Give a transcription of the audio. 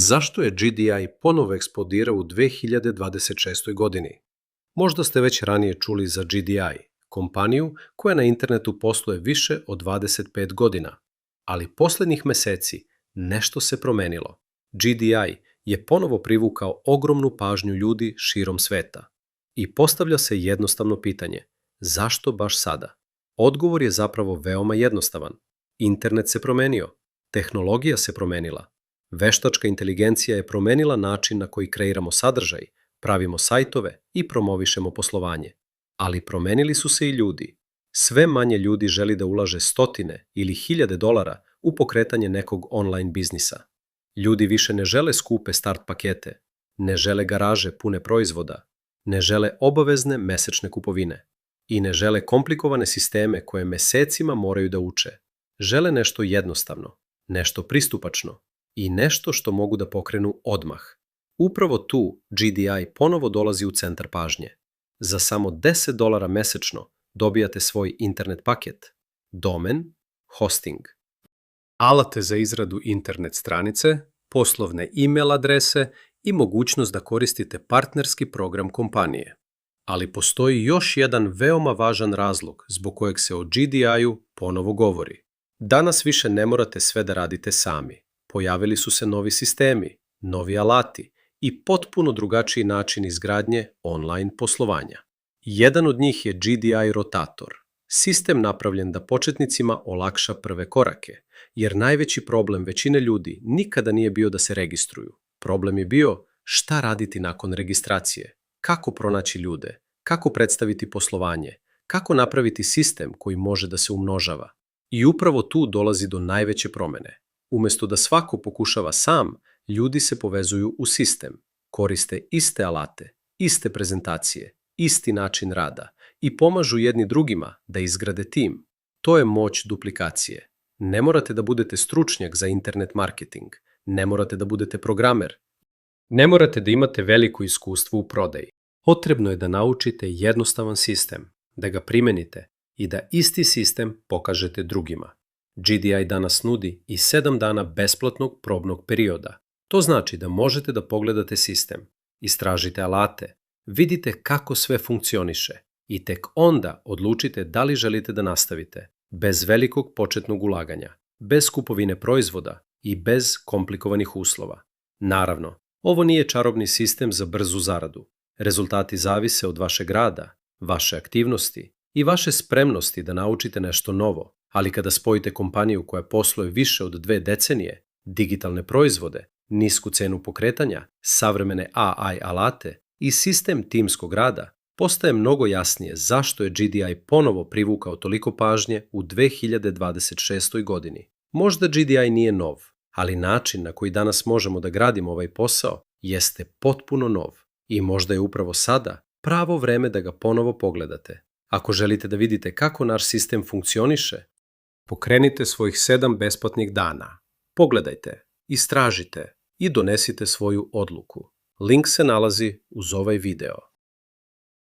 Zašto je GDI ponovo eksplodirao u 2026. godini? Možda ste već ranije čuli za GDI, kompaniju koja na internetu posluje više od 25 godina, ali poslednjih meseci nešto se promenilo. GDI je ponovo privukao ogromnu pažnju ljudi širom sveta. I postavlja se jednostavno pitanje, zašto baš sada? Odgovor je zapravo veoma jednostavan. Internet se promenio, tehnologija se promenila, veštačka inteligencija je promenila način na koji kreiramo sadržaj, pravimo sajtove i promovišemo poslovanje. Ali promenili su se i ljudi. Sve manje ljudi želi da ulaže stotine ili hiljade dolara u pokretanje nekog online biznisa. Ljudi više ne žele skupe start pakete, ne žele garaže pune proizvoda, ne žele obavezne mesečne kupovine i ne žele komplikovane sisteme koje mesecima moraju da uče. Žele nešto jednostavno, nešto pristupačno i nešto što mogu da pokrenu odmah. Upravo tu GDI ponovo dolazi u centar pažnje. Za samo $10 mesečno dobijate svoj internet paket, domen, hosting, alate za izradu internet stranice, poslovne e-mail adrese i mogućnost da koristite partnerski program kompanije. Ali postoji još jedan veoma važan razlog zbog kojeg se o GDI-u ponovo govori. Danas više ne morate sve da radite sami. Pojavili su se novi sistemi, novi alati i potpuno drugačiji način izgradnje online poslovanja. Jedan od njih je GDI Rotator, sistem napravljen da početnicima olakša prve korake, jer najveći problem većine ljudi nikada nije bio da se registruju. Problem je bio šta raditi nakon registracije, kako pronaći ljude, kako predstaviti poslovanje, kako napraviti sistem koji može da se umnožava. I upravo tu dolazi do najveće promene. Umesto da svako pokušava sam, ljudi se povezuju u sistem, koriste iste alate, iste prezentacije, isti način rada i pomažu jedni drugima da izgrade tim. To je moć duplikacije. Ne morate da budete stručnjak za internet marketing, ne morate da budete programer, ne morate da imate veliko iskustvo u prodaji. Potrebno je da naučite jednostavan sistem, da ga primenite i da isti sistem pokažete drugima. GDI danas nudi i 7 dana besplatnog probnog perioda. To znači da možete da pogledate sistem, istražite alate, vidite kako sve funkcioniše i tek onda odlučite da li želite da nastavite, bez velikog početnog ulaganja, bez kupovine proizvoda i bez komplikovanih uslova. Naravno, ovo nije čarobni sistem za brzu zaradu. Rezultati zavise od vašeg rada, vaše aktivnosti i vaše spremnosti da naučite nešto novo. Ali kada spojite kompaniju koja posluje više od 2 decenije, digitalne proizvode, nisku cenu pokretanja, savremene AI alate i sistem timskog rada, postaje mnogo jasnije zašto je GDI ponovo privukao toliko pažnje u 2026. godini. Možda GDI nije nov, ali način na koji danas možemo da gradimo ovaj posao jeste potpuno nov i možda je upravo sada pravo vreme da ga ponovo pogledate. Ako želite da vidite kako naš sistem funkcioniše, pokrenite svojih 7 besplatnih dana. Pogledajte, istražite i donesite svoju odluku. Link se nalazi uz ovaj video.